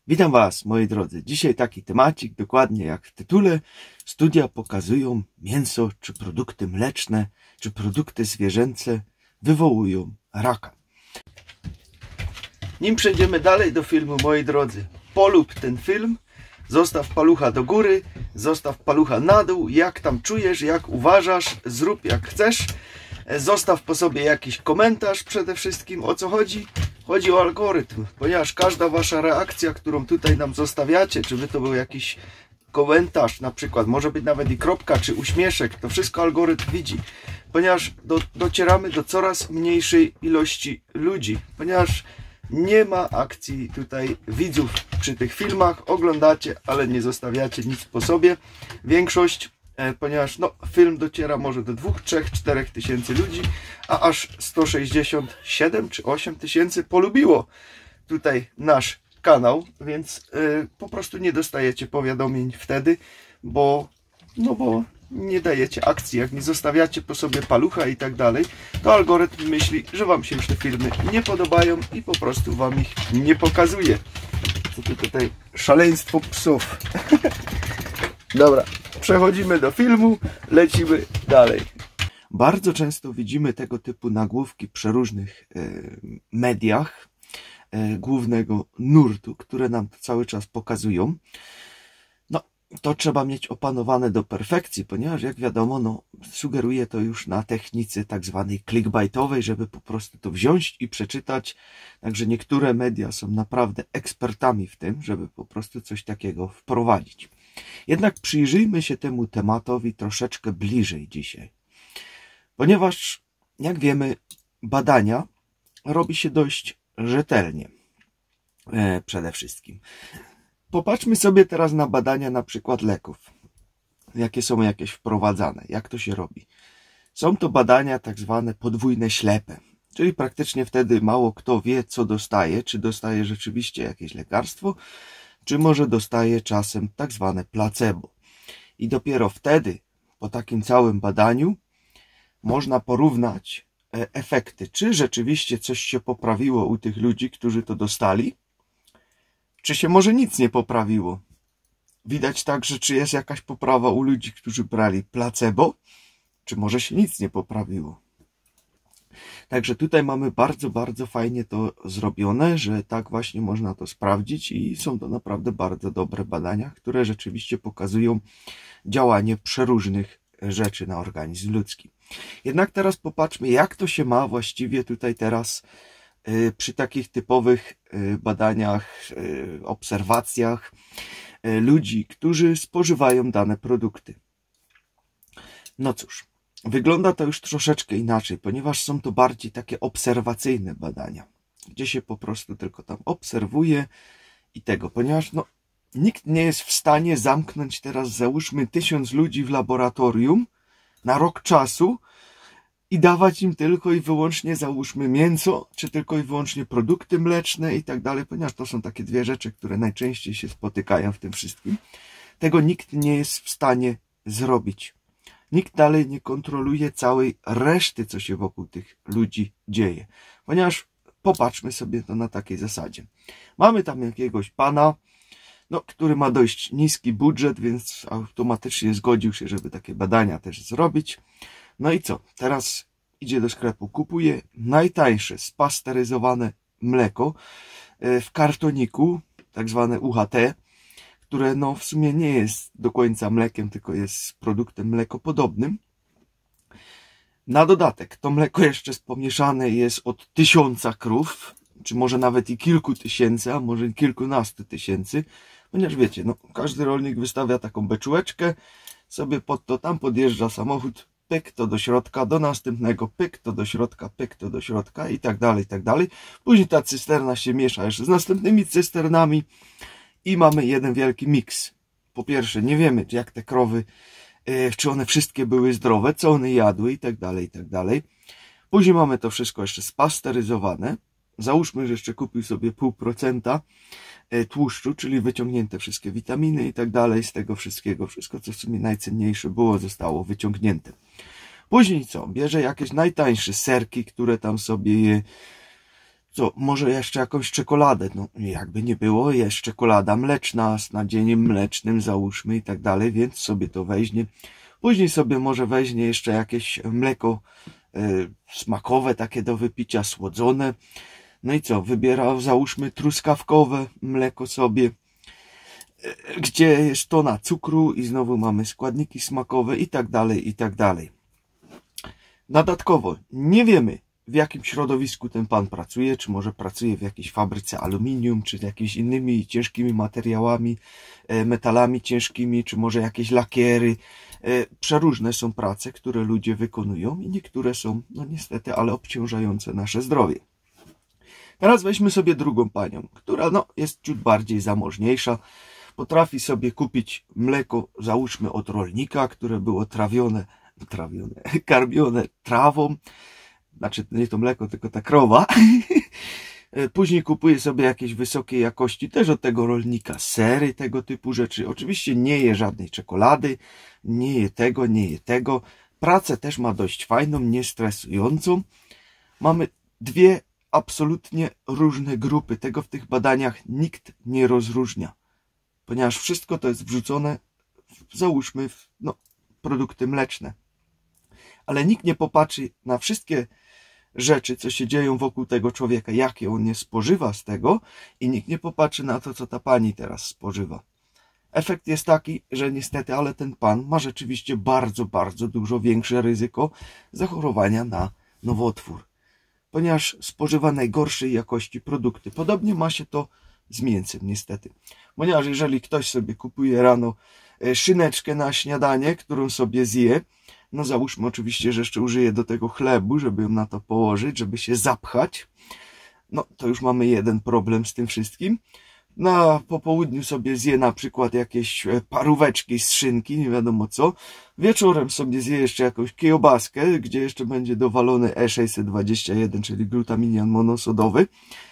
Witam Was, moi drodzy. Dzisiaj taki temacik, dokładnie jak w tytule. Studia pokazują mięso, czy produkty mleczne, czy produkty zwierzęce wywołują raka. Nim przejdziemy dalej do filmu, moi drodzy, polub ten film, zostaw palucha do góry, zostaw palucha na dół, jak tam czujesz, jak uważasz, zrób jak chcesz. Zostaw po sobie jakiś komentarz przede wszystkim, o co chodzi. Chodzi o algorytm, ponieważ każda wasza reakcja, którą tutaj nam zostawiacie, czy by to był jakiś komentarz na przykład, może być nawet i kropka, czy uśmieszek, to wszystko algorytm widzi, ponieważ docieramy do coraz mniejszej ilości ludzi, ponieważ nie ma akcji tutaj widzów przy tych filmach, oglądacie, ale nie zostawiacie nic po sobie, większość, ponieważ film dociera może do 2, 3, 4 tysięcy ludzi, a aż 167 czy 8 tysięcy polubiło tutaj nasz kanał, więc po prostu nie dostajecie powiadomień wtedy, bo nie dajecie akcji, jak nie zostawiacie po sobie palucha i tak dalej, to algorytm myśli, że wam się już te filmy nie podobają i po prostu wam ich nie pokazuje. Co to tutaj szaleństwo psów. Dobra, przechodzimy do filmu, lecimy dalej. Bardzo często widzimy tego typu nagłówki przy różnych mediach głównego nurtu, które nam to cały czas pokazują. To trzeba mieć opanowane do perfekcji, ponieważ jak wiadomo, sugeruje to już na technice tak zwanej clickbaitowej, żeby po prostu to wziąć i przeczytać. Także niektóre media są naprawdę ekspertami w tym, żeby po prostu coś takiego wprowadzić. Jednak przyjrzyjmy się temu tematowi troszeczkę bliżej dzisiaj. Ponieważ, jak wiemy, badania robi się dość rzetelnie. Przede wszystkim. Popatrzmy sobie teraz na badania na przykład leków. Jakie są jakieś wprowadzane, jak to się robi. Są to badania tak zwane podwójne ślepe. Czyli praktycznie wtedy mało kto wie, co dostaje. Czy dostaje rzeczywiście jakieś lekarstwo, czy może dostaje czasem tak zwane placebo. I dopiero wtedy, po takim całym badaniu, można porównać efekty. Czy rzeczywiście coś się poprawiło u tych ludzi, którzy to dostali, czy się może nic nie poprawiło. Widać także, czy jest jakaś poprawa u ludzi, którzy brali placebo, czy może się nic nie poprawiło. Także tutaj mamy bardzo, bardzo fajnie to zrobione, że tak właśnie można to sprawdzić i są to naprawdę bardzo dobre badania, które rzeczywiście pokazują działanie przeróżnych rzeczy na organizm ludzki. Jednak teraz popatrzmy, jak to się ma właściwie tutaj teraz przy takich typowych badaniach, obserwacjach ludzi, którzy spożywają dane produkty. No cóż, wygląda to już troszeczkę inaczej, ponieważ są to bardziej takie obserwacyjne badania, gdzie się po prostu tylko tam obserwuje i tego, ponieważ nikt nie jest w stanie zamknąć teraz, załóżmy, 1000 ludzi w laboratorium na rok czasu i dawać im tylko i wyłącznie, załóżmy, mięso, czy tylko i wyłącznie produkty mleczne i tak dalej, ponieważ to są takie dwie rzeczy, które najczęściej się spotykają w tym wszystkim. Tego nikt nie jest w stanie zrobić. Nikt dalej nie kontroluje całej reszty, co się wokół tych ludzi dzieje. Ponieważ popatrzmy sobie to na takiej zasadzie. Mamy tam jakiegoś pana, który ma dość niski budżet, więc automatycznie zgodził się, żeby takie badania też zrobić. No i co? Teraz idzie do sklepu, kupuje najtańsze spasteryzowane mleko w kartoniku, tak zwane UHT, które w sumie nie jest do końca mlekiem, tylko jest produktem mlekopodobnym. Na dodatek to mleko jeszcze pomieszane jest od 1000 krów, czy może nawet i kilku tysięcy, a może i kilkunastu tysięcy, ponieważ wiecie, każdy rolnik wystawia taką beczułeczkę, sobie pod to tam podjeżdża samochód, pyk to do środka, do następnego, pyk to do środka, pyk to do środka i tak dalej, i tak dalej. Później ta cysterna się miesza jeszcze z następnymi cysternami i mamy jeden wielki miks. Po pierwsze, nie wiemy, jak te krowy, czy one wszystkie były zdrowe, co one jadły i tak dalej, i tak dalej. Później mamy to wszystko jeszcze spasteryzowane. Załóżmy, że jeszcze kupił sobie 0,5% tłuszczu, czyli wyciągnięte wszystkie witaminy i tak dalej, z tego wszystkiego, wszystko co w sumie najcenniejsze było, zostało wyciągnięte. Później co? Bierze jakieś najtańsze serki, które tam sobie je Co, może jeszcze jakąś czekoladę, no jakby nie było, jest czekolada mleczna z nadzieniem mlecznym, załóżmy i tak dalej, więc sobie to weźmie. Później sobie może weźmie jeszcze jakieś mleko smakowe, takie do wypicia, słodzone. No i co, wybiera, załóżmy, truskawkowe mleko sobie, gdzie jest tona cukru i znowu mamy składniki smakowe i tak dalej, i tak dalej. Dodatkowo nie wiemy, w jakim środowisku ten pan pracuje, czy może pracuje w jakiejś fabryce aluminium, czy z jakimiś innymi ciężkimi materiałami, metalami ciężkimi, czy może jakieś lakiery. Przeróżne są prace, które ludzie wykonują i niektóre są, no niestety, ale obciążające nasze zdrowie. Teraz weźmy sobie drugą panią, która no, jest ciut bardziej zamożniejsza. Potrafi sobie kupić mleko, załóżmy od rolnika, które było karmione trawą. Znaczy nie to mleko, tylko ta krowa. Później kupuje sobie jakieś wysokiej jakości, też od tego rolnika, sery, tego typu rzeczy. Oczywiście nie je żadnej czekolady, nie je tego, nie je tego. Pracę też ma dość fajną, niestresującą. Mamy dwie absolutnie różne grupy. Tego w tych badaniach nikt nie rozróżnia. Ponieważ wszystko to jest wrzucone, załóżmy, w produkty mleczne. Ale nikt nie popatrzy na wszystkie rzeczy, co się dzieją wokół tego człowieka, jakie on nie spożywa z tego i nikt nie popatrzy na to, co ta pani teraz spożywa. Efekt jest taki, że niestety, ale ten pan ma rzeczywiście bardzo, bardzo dużo większe ryzyko zachorowania na nowotwór, ponieważ spożywa najgorszej jakości produkty. Podobnie ma się to z mięsem, niestety. Ponieważ jeżeli ktoś sobie kupuje rano szyneczkę na śniadanie, którą sobie zje, no załóżmy oczywiście, że jeszcze użyje do tego chlebu, żeby ją na to położyć, żeby się zapchać. No to już mamy jeden problem z tym wszystkim. Po południu sobie zje na przykład jakieś paróweczki z szynki, nie wiadomo co. Wieczorem sobie zje jeszcze jakąś kiełbaskę, gdzie jeszcze będzie dowalony E621, czyli glutaminian monosodowy,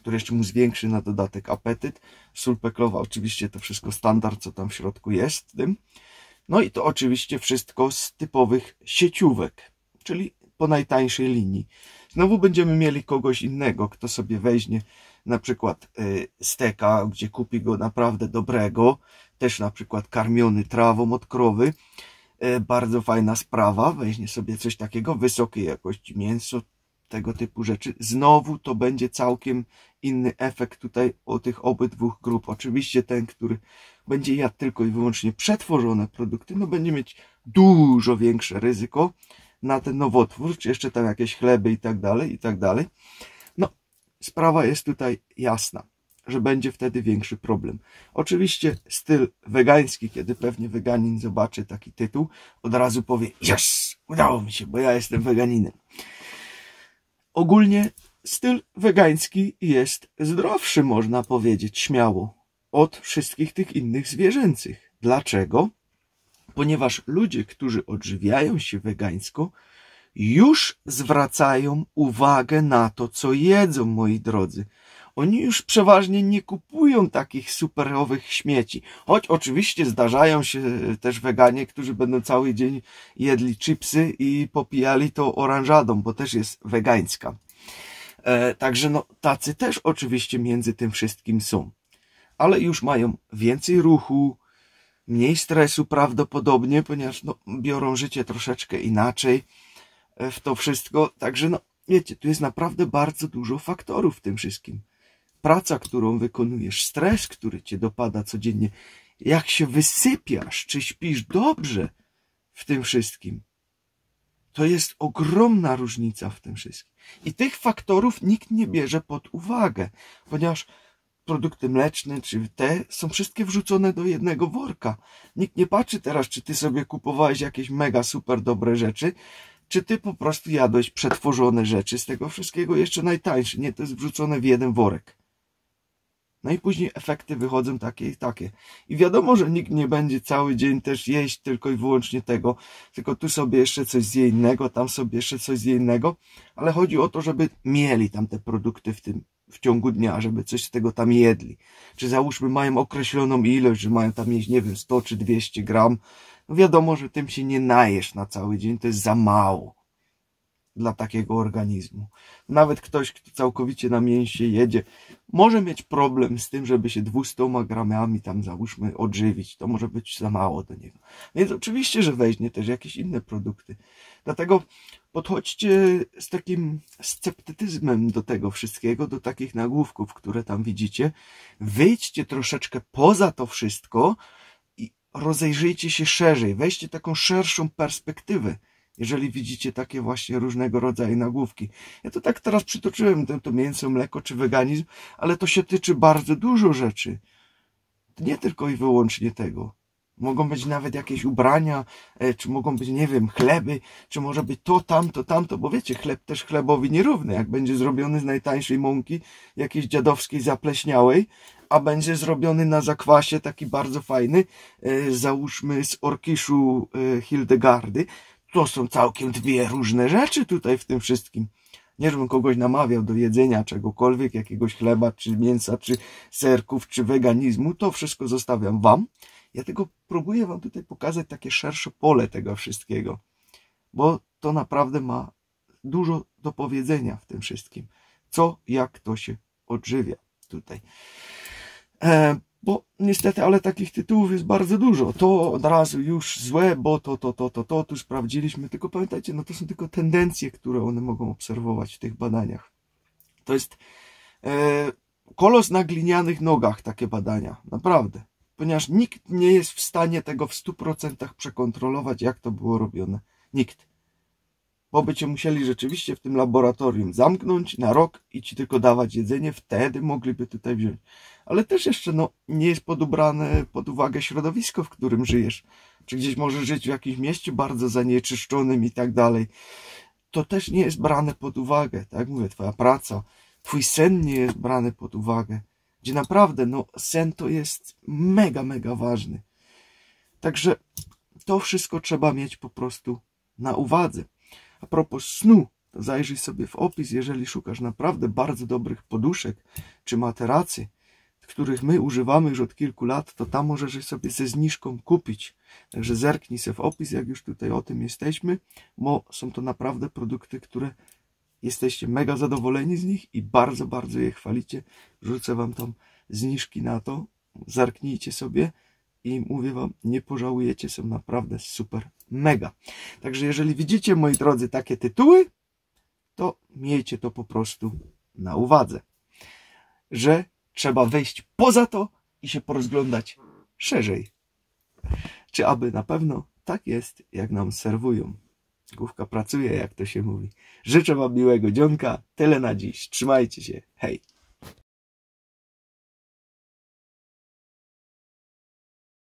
który jeszcze mu zwiększy na dodatek apetyt. Sól peklowa, oczywiście to wszystko standard, co tam w środku jest w tym. No i to oczywiście wszystko z typowych sieciówek, czyli po najtańszej linii. Znowu będziemy mieli kogoś innego, kto sobie weźmie na przykład steka, gdzie kupi go naprawdę dobrego, też na przykład karmiony trawą od krowy. Bardzo fajna sprawa, weźmie sobie coś takiego, wysokiej jakości mięso, tego typu rzeczy. Znowu to będzie całkiem inny efekt tutaj o tych obydwu grup. Oczywiście ten, który będzie jadł tylko i wyłącznie przetworzone produkty, no będzie mieć dużo większe ryzyko na ten nowotwór, czy jeszcze tam jakieś chleby i tak dalej, i tak dalej. No, sprawa jest tutaj jasna, że będzie wtedy większy problem. Oczywiście styl wegański, kiedy pewnie weganin zobaczy taki tytuł, od razu powie: yes, udało mi się, bo ja jestem weganinem. Ogólnie styl wegański jest zdrowszy, można powiedzieć śmiało, od wszystkich tych innych zwierzęcych. Dlaczego? Ponieważ ludzie, którzy odżywiają się wegańsko, już zwracają uwagę na to, co jedzą, moi drodzy. Oni już przeważnie nie kupują takich superowych śmieci. Choć oczywiście zdarzają się też weganie, którzy będą cały dzień jedli chipsy i popijali to oranżadą, bo też jest wegańska. Także no, tacy też oczywiście między tym wszystkim są. Ale już mają więcej ruchu, mniej stresu prawdopodobnie, ponieważ no, biorą życie troszeczkę inaczej w to wszystko. Także no, wiecie, tu jest naprawdę bardzo dużo faktorów w tym wszystkim. Praca, którą wykonujesz, stres, który cię dopada codziennie, jak się wysypiasz, czy śpisz dobrze w tym wszystkim. To jest ogromna różnica w tym wszystkim. I tych faktorów nikt nie bierze pod uwagę, ponieważ produkty mleczne, czy te, są wszystkie wrzucone do jednego worka. Nikt nie patrzy teraz, czy ty sobie kupowałeś jakieś mega super dobre rzeczy, czy ty po prostu jadłeś przetworzone rzeczy z tego wszystkiego, jeszcze najtańsze. Nie, to jest wrzucone w jeden worek. No i później efekty wychodzą takie i takie. I wiadomo, że nikt nie będzie cały dzień też jeść tylko i wyłącznie tego, tylko tu sobie jeszcze coś zje innego, tam sobie jeszcze coś zje innego, ale chodzi o to, żeby mieli tam te produkty w ciągu dnia, żeby coś z tego tam jedli. Czy załóżmy mają określoną ilość, że mają tam jeść, nie wiem, 100 czy 200 gram. No wiadomo, że tym się nie najesz na cały dzień, to jest za mało. dla takiego organizmu. Nawet ktoś, kto całkowicie na mięsie jedzie, może mieć problem z tym, żeby się 200 gramami tam załóżmy odżywić. To może być za mało do niego. Więc oczywiście, że weźmie też jakieś inne produkty. Dlatego podchodźcie z takim sceptycyzmem do tego wszystkiego, do takich nagłówków, które tam widzicie. Wyjdźcie troszeczkę poza to wszystko i rozejrzyjcie się szerzej. Weźcie taką szerszą perspektywę, jeżeli widzicie takie właśnie różnego rodzaju nagłówki. Ja to tak teraz przytoczyłem to mięso, mleko czy weganizm, ale to się tyczy bardzo dużo rzeczy. Nie tylko i wyłącznie tego. Mogą być nawet jakieś ubrania, czy mogą być, nie wiem, chleby, czy może być to, tamto, bo wiecie, chleb też chlebowi nierówny. Jak będzie zrobiony z najtańszej mąki, jakiejś dziadowskiej zapleśniałej, a będzie zrobiony na zakwasie taki bardzo fajny, załóżmy z orkiszu Hildegardy, to są całkiem dwie różne rzeczy tutaj w tym wszystkim. Nie, żebym kogoś namawiał do jedzenia czegokolwiek, jakiegoś chleba, czy mięsa, czy serków, czy weganizmu, to wszystko zostawiam wam. Ja tylko próbuję wam tutaj pokazać takie szersze pole tego wszystkiego, bo to naprawdę ma dużo do powiedzenia w tym wszystkim. Co, jak to się odżywia tutaj. Bo niestety, ale takich tytułów jest bardzo dużo. To od razu już złe, bo to tu sprawdziliśmy. Tylko pamiętajcie, no to są tylko tendencje, które one mogą obserwować w tych badaniach. To jest kolos na glinianych nogach, takie badania. Naprawdę. Ponieważ nikt nie jest w stanie tego w 100% przekontrolować, jak to było robione. Nikt. Bo by cię musieli rzeczywiście w tym laboratorium zamknąć na rok i ci tylko dawać jedzenie, wtedy mogliby tutaj wziąć. Ale też jeszcze nie jest podobrane pod uwagę środowisko, w którym żyjesz. Czy gdzieś możesz żyć w jakimś mieście bardzo zanieczyszczonym i tak dalej. To też nie jest brane pod uwagę. Tak jak mówię, twoja praca, twój sen nie jest brany pod uwagę. Gdzie naprawdę, sen to jest mega, mega ważny. Także to wszystko trzeba mieć po prostu na uwadze. A propos snu, to zajrzyj sobie w opis, jeżeli szukasz naprawdę bardzo dobrych poduszek czy materacy, których my używamy już od kilku lat, to tam możesz sobie ze zniżką kupić. Także zerknij sobie w opis, jak już tutaj o tym jesteśmy, bo są to naprawdę produkty, które jesteście mega zadowoleni z nich i bardzo, bardzo je chwalicie. Rzucę wam tam zniżki na to. Zerknijcie sobie i mówię wam, nie pożałujecie, są naprawdę super, mega. Także jeżeli widzicie, moi drodzy, takie tytuły, to miejcie to po prostu na uwadze, że trzeba wejść poza to i się porozglądać szerzej. Czy aby na pewno tak jest, jak nam serwują. Główka pracuje, jak to się mówi. Życzę wam miłego dzionka. Tyle na dziś. Trzymajcie się. Hej.